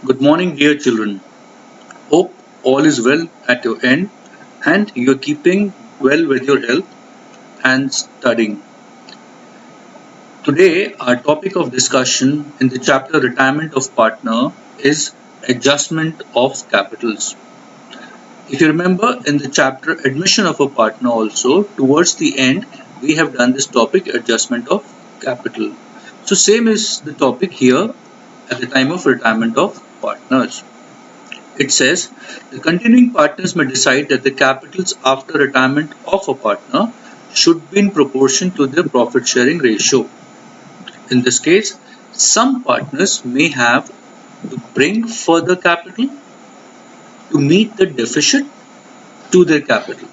Good morning, dear children. Hope all is well at your end and you're keeping well with your health and studying. Today, our topic of discussion in the chapter Retirement of Partner is adjustment of capitals. If you remember in the chapter Admission of a Partner also, towards the end, we have done this topic adjustment of capital. So same is the topic here at the time of retirement of partners. It says the continuing partners may decide that the capitals after retirement of a partner should be in proportion to their profit sharing ratio. In this case, some partners may have to bring further capital to meet the deficit to their capital,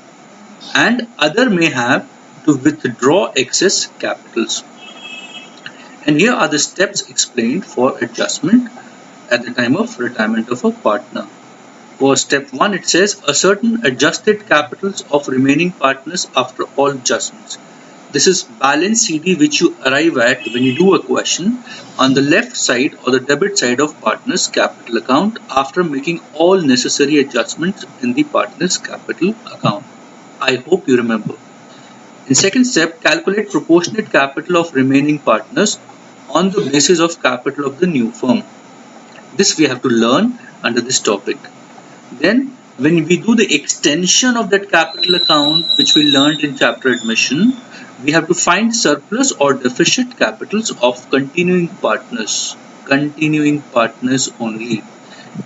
and other may have to withdraw excess capitals. And here are the steps explained for adjustment at the time of retirement of a partner. For step 1, it says a certain adjusted capitals of remaining partners after all adjustments. This is balance CD which you arrive at when you do a question on the left side or the debit side of partner's capital account after making all necessary adjustments in the partner's capital account. I hope you remember. In second step, calculate proportionate capital of remaining partners on the basis of capital of the new firm. This we have to learn under this topic. Then when we do the extension of that capital account which we learned in chapter admission, we have to find surplus or deficit capitals of continuing partners only.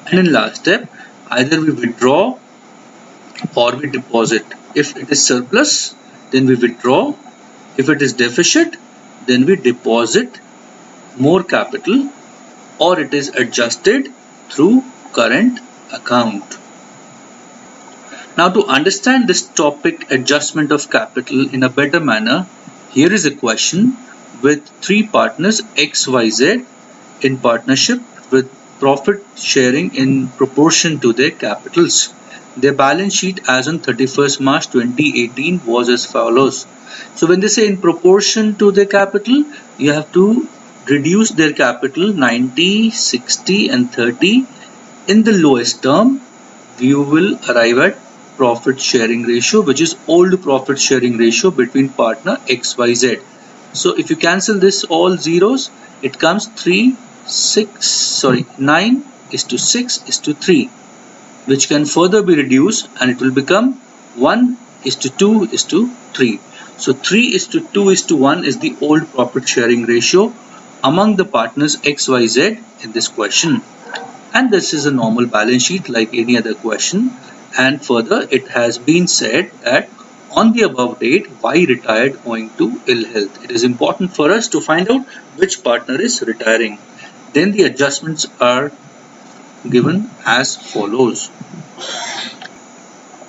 And in last step, either we withdraw or we deposit. If it is surplus, then we withdraw. If it is deficit, then we deposit more capital, or it is adjusted through current account. Now, to understand this topic adjustment of capital in a better manner, here is a question with three partners XYZ in partnership with profit sharing in proportion to their capitals. Their balance sheet as on 31st March 2018 was as follows. So when they say in proportion to their capital, you have to reduce their capital 90, 60 and 30. In the lowest term, you will arrive at profit sharing ratio, which is old profit sharing ratio between partner XYZ. So if you cancel this all zeros, it comes 9:6:3, which can further be reduced and it will become 1:2:3. So 3:2:1 is the old profit sharing ratio among the partners XYZ in this question. And this is a normal balance sheet like any other question. And further, it has been said that on the above date, Y retired owing to ill health. It is important for us to find out which partner is retiring. Then the adjustments are given as follows.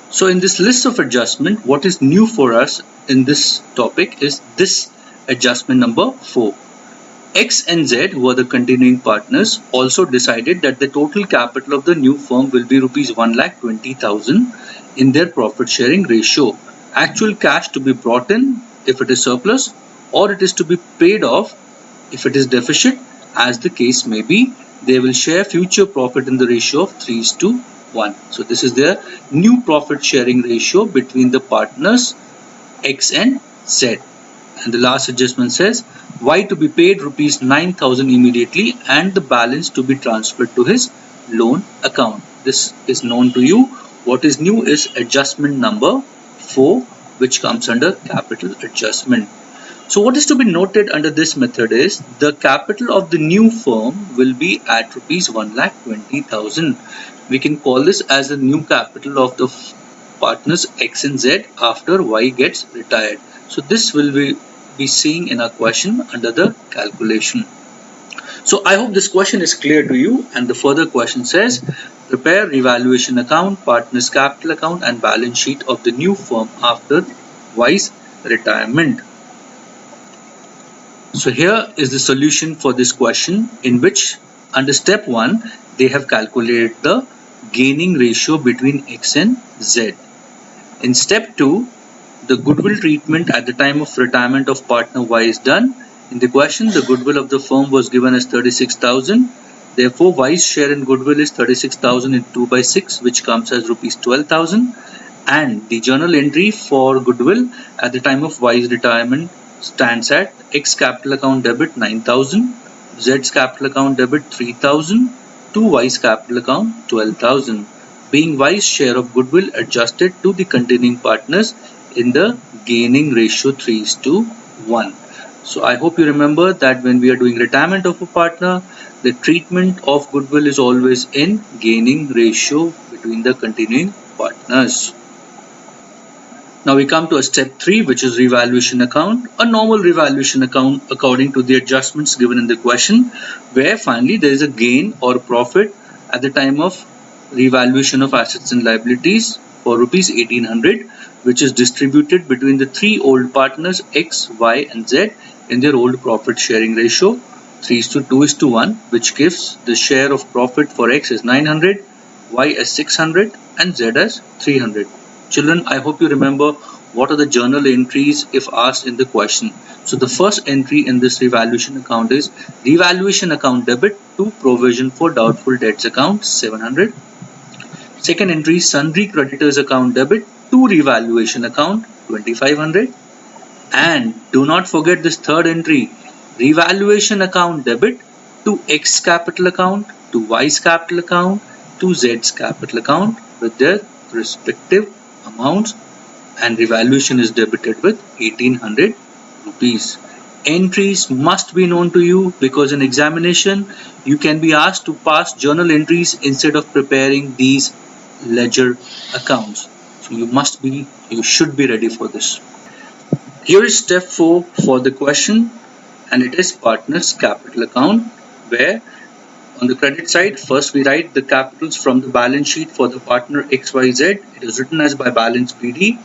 So in this list of adjustment, what is new for us in this topic is this adjustment number 4. X and Z, who are the continuing partners, also decided that the total capital of the new firm will be rupees 1,20,000 in their profit sharing ratio. Actual cash to be brought in if it is surplus, or it is to be paid off if it is deficit, as the case may be. They will share future profit in the ratio of 3:1. So this is their new profit sharing ratio between the partners X and Z. And the last adjustment says Y to be paid rupees 9,000 immediately and the balance to be transferred to his loan account. This is known to you. What is new is adjustment number 4, which comes under capital adjustment. So what is to be noted under this method is the capital of the new firm will be at rupees 1,20,000. We can call this as the new capital of the partners X and Z after Y gets retired. So this will be seeing in our question under the calculation. So I hope this question is clear to you, and the further question says prepare revaluation account, partners capital account and balance sheet of the new firm after Y's retirement. So here is the solution for this question, in which under step 1 they have calculated the gaining ratio between X and Z. In step 2, the goodwill treatment at the time of retirement of partner Y is done. In the question, the goodwill of the firm was given as 36,000. Therefore, Y's share in goodwill is 36,000 into 2 by 6, which comes as rupees 12,000. And the journal entry for goodwill at the time of Y's retirement stands at X capital account debit 9,000, Z's capital account debit 3,000, to Y's capital account 12,000, being Y's share of goodwill adjusted to the continuing partners in the gaining ratio 3:1. So I hope you remember that when we are doing retirement of a partner, the treatment of goodwill is always in gaining ratio between the continuing partners. Now we come to a step 3, which is revaluation account, a normal revaluation account according to the adjustments given in the question, where finally there is a gain or profit at the time of revaluation of assets and liabilities for rupees 1800, which is distributed between the three old partners X, Y and Z in their old profit sharing ratio 3:2:1, which gives the share of profit for X as 900, Y as 600 and Z as 300. Children, I hope you remember what are the journal entries if asked in the question. So the first entry in this revaluation account is revaluation account debit to provision for doubtful debts account 700. Second entry, sundry creditors account debit to revaluation account 2500. And do not forget this third entry, revaluation account debit to X capital account, to Y's capital account, to Z's capital account with their respective amounts, and revaluation is debited with 1800 rupees. Entries must be known to you because in examination you can be asked to pass journal entries instead of preparing these ledger accounts. So you should be ready for this. Here is step 4 for the question, and it is partner's capital account, where on the credit side, first we write the capitals from the balance sheet for the partner XYZ. It is written as by balance PD,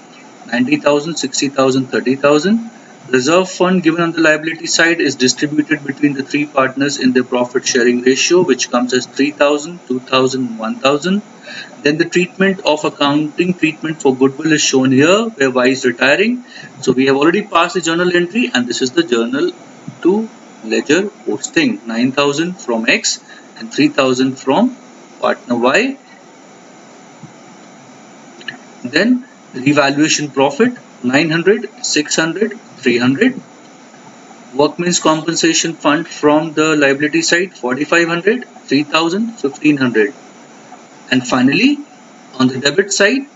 90,000, 60,000, 30,000. Reserve fund given on the liability side is distributed between the three partners in their profit sharing ratio, which comes as 3,000, 2,000, 1,000. Then the treatment of accounting treatment for goodwill is shown here, where Y is retiring. So we have already passed the journal entry, and this is the journal to ledger posting, 9,000 from X and 3,000 from partner Y. Then revaluation profit 900, 600, 300. Workmen's compensation fund from the liability side 4,500, 3,000, 1,500. And finally, on the debit side,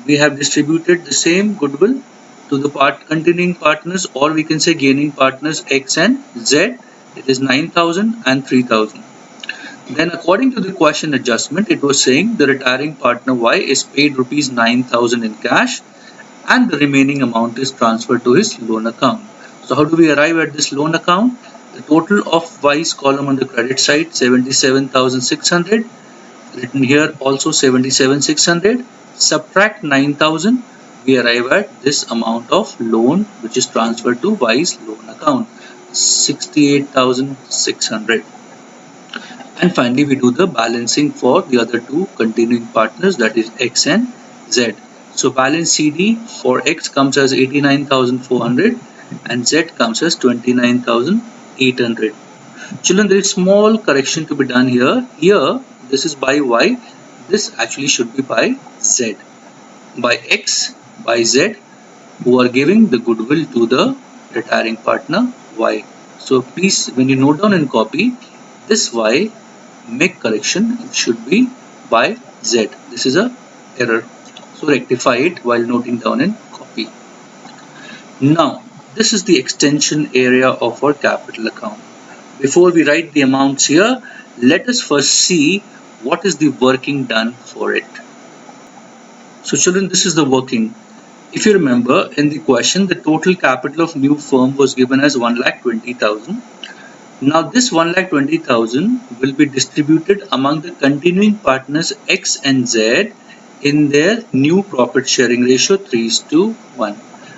we have distributed the same goodwill to the continuing partners, or we can say gaining partners X and Z. It is 9,000 and 3,000. Then according to the question adjustment, it was saying the retiring partner Y is paid rupees 9,000 in cash and the remaining amount is transferred to his loan account. So how do we arrive at this loan account? The total of Y's column on the credit side 77,600, written here also 77,600, subtract 9,000, we arrive at this amount of loan which is transferred to Y's loan account 68,600. And finally we do the balancing for the other two continuing partners, that is X and Z. So balance CD for X comes as 89,400 and Z comes as 29,800. Children, there is small correction to be done here. Here this is by Y, this actually should be by Z. By X, by Z, who are giving the goodwill to the retiring partner Y. So please, when you note down and copy this Y, make correction, it should be by Z. This is a error, so rectify it while noting down and copy. Now this is the extension area of our capital account. Before we write the amounts here, let us first see what is the working done for it. So children, this is the working. If you remember in the question, the total capital of new firm was given as 1,20,000. Now this 1,20,000 will be distributed among the continuing partners X and Z in their new profit sharing ratio 3:1.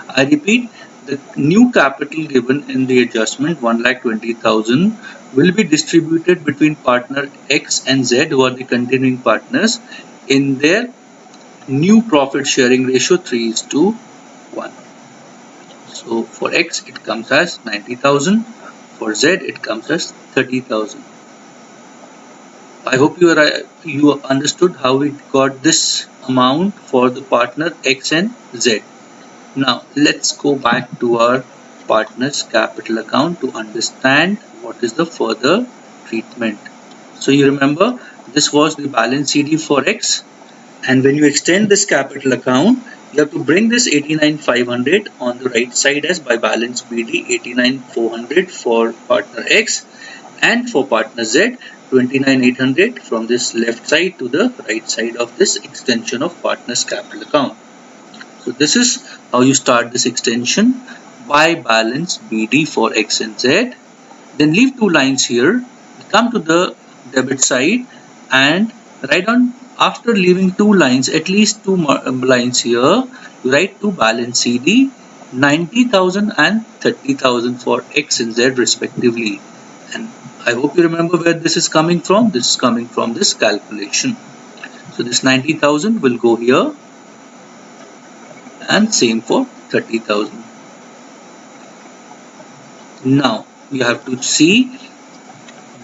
I repeat, the new capital given in the adjustment 1,20,000 will be distributed between partner X and Z, who are the continuing partners, in their new profit sharing ratio 3:1. So for X it comes as 90,000. For Z it comes as 30,000. I hope you understood how we got this amount for the partner X and Z. Now let's go back to our partner's capital account to understand what is the further treatment. So you remember this was the balance CD for X, and when you extend this capital account, you have to bring this 89,500 on the right side as by balance BD 89,400 for partner X, and for partner Z 29,800 from this left side to the right side of this extension of partner's capital account. So this is how you start this extension by balance BD for X and Z. Then leave two lines here, come to the debit side and write on, after leaving two lines, at least two lines here, you write to balance CD 90,000 and 30,000 for X and Z respectively. And I hope you remember where this is coming from. This is coming from this calculation. So this 90,000 will go here, and same for 30,000. Now you have to see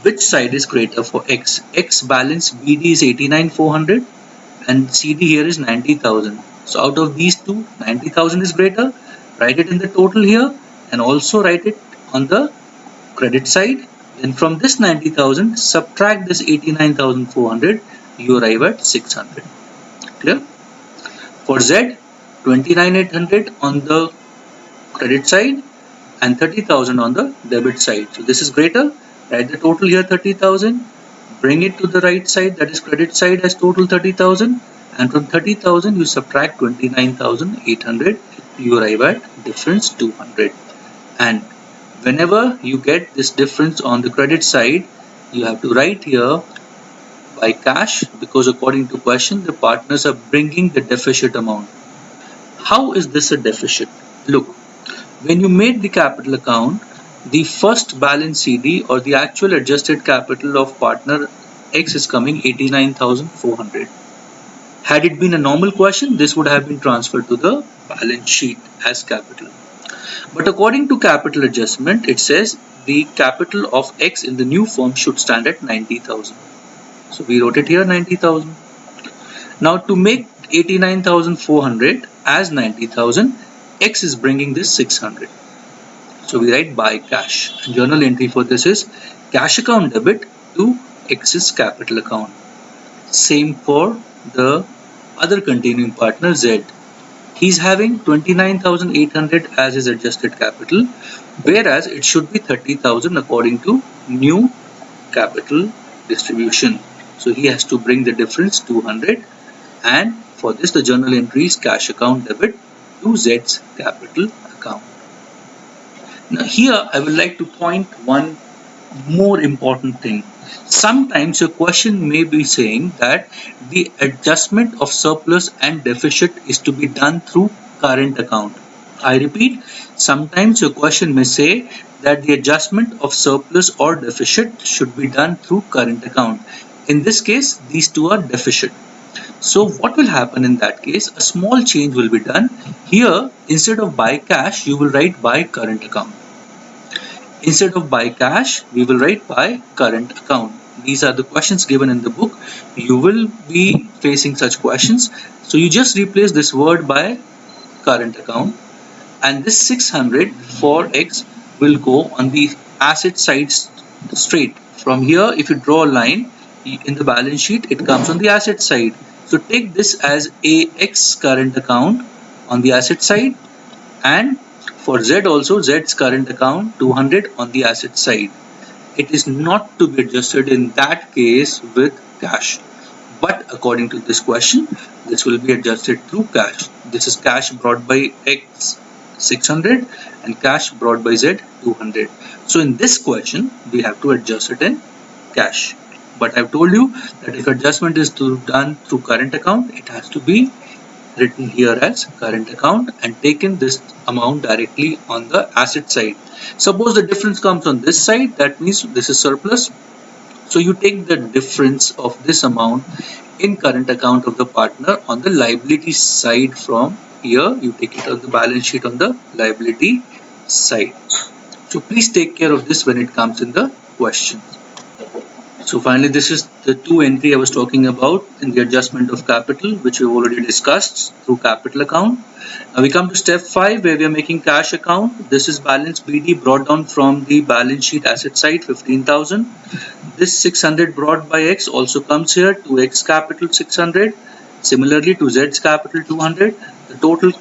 which side is greater for X. X balance BD is 89,400 and CD here is 90,000. So out of these two, 90,000 is greater. Write it in the total here and also write it on the credit side. Then from this 90,000, subtract this 89,400, you arrive at 600. Clear? For Z, 29,800 on the credit side and 30,000 on the debit side. So this is greater. Write the total here 30,000. Bring it to the right side, that is credit side, as total 30,000. And from 30,000 you subtract 29,800. You arrive at difference 200. And whenever you get this difference on the credit side, you have to write here by cash, because according to question the partners are bringing the deficit amount. How is this a deficit? Look, when you made the capital account, the first balance CD or the actual adjusted capital of partner X is coming 89,400. Had it been a normal question, this would have been transferred to the balance sheet as capital. But according to capital adjustment, it says the capital of X in the new firm should stand at 90,000. So we wrote it here 90,000. Now to make 89,400 as 90,000, X is bringing this 600. So we write by cash. And journal entry for this is cash account debit to X's capital account. Same for the other continuing partner Z. He's having 29,800 as his adjusted capital, whereas it should be 30,000 according to new capital distribution. So he has to bring the difference 200, and for this the journal entry is cash account debit to Z's capital account. Now here I would like to point one more important thing. Sometimes your question may be saying that the adjustment of surplus and deficit is to be done through current account. I repeat, sometimes your question may say that the adjustment of surplus or deficit should be done through current account. In this case, these two are deficit. So what will happen in that case? A small change will be done. Here, instead of by cash, you will write by current account. Instead of by cash, we will write by current account. These are the questions given in the book. You will be facing such questions. So you just replace this word by current account, and this 600 for X will go on the asset side straight. From here, if you draw a line in the balance sheet, it comes on the asset side. So take this as AX current account on the asset side, and for Z also, Z's current account 200 on the asset side. It is not to be adjusted in that case with cash, but according to this question, this will be adjusted through cash. This is cash brought by X 600 and cash brought by Z 200. So in this question, we have to adjust it in cash. But I've told you that if adjustment is done through current account, it has to be written here as current account and taken this amount directly on the asset side. Suppose the difference comes on this side, that means this is surplus. So you take the difference of this amount in current account of the partner on the liability side. From here, you take it on the balance sheet on the liability side. So please take care of this when it comes in the question. So finally, this is the two entry I was talking about in the adjustment of capital, which we've already discussed through capital account. Now we come to step 5, where we are making cash account. This is balance BD brought down from the balance sheet asset side, 15,000. This 600 brought by X also comes here to X capital 600. Similarly to Z's capital 200. The total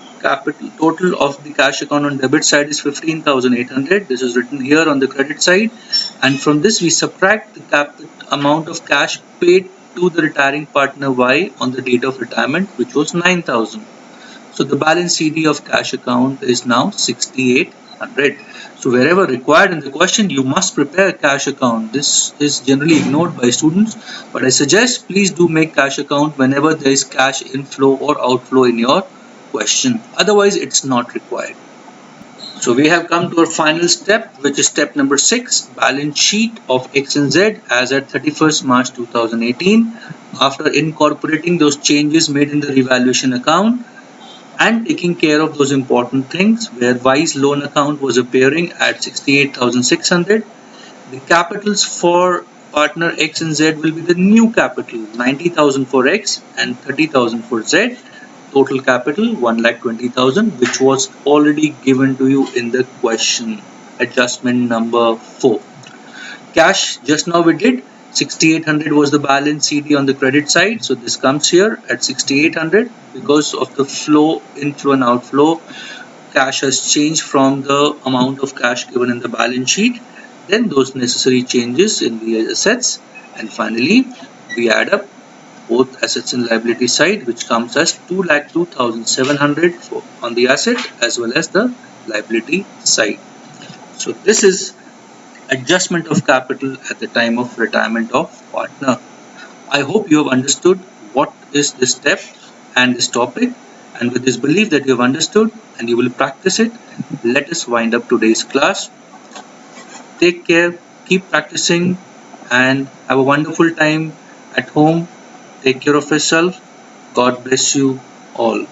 of the cash account on debit side is 15,800. This is written here on the credit side, and from this we subtract the amount of cash paid to the retiring partner Y on the date of retirement, which was 9,000. So the balance CD of cash account is now 6,800. So wherever required in the question, you must prepare cash account. This is generally ignored by students, but I suggest please do make cash account whenever there is cash inflow or outflow in your question. Otherwise, it's not required. So we have come to our final step, which is step number 6, balance sheet of X and Z as at 31st March 2018. After incorporating those changes made in the revaluation account and taking care of those important things, where Y's loan account was appearing at 68,600, the capitals for partner X and Z will be the new capital, 90,000 for X and 30,000 for Z. Total capital 1,20,000, which was already given to you in the question, adjustment number 4. Cash, just now we did 6,800 was the balance CD on the credit side, so this comes here at 6,800. Because of the flow, inflow and outflow, cash has changed from the amount of cash given in the balance sheet, then those necessary changes in the assets, and finally we add up both assets and liability side, which comes as 2,02,700 on the asset as well as the liability side. So this is adjustment of capital at the time of retirement of partner. I hope you have understood what is this step and this topic, and with this belief that you have understood and you will practice it, let us wind up today's class. Take care, keep practicing, and have a wonderful time at home. Take care of yourself. God bless you all.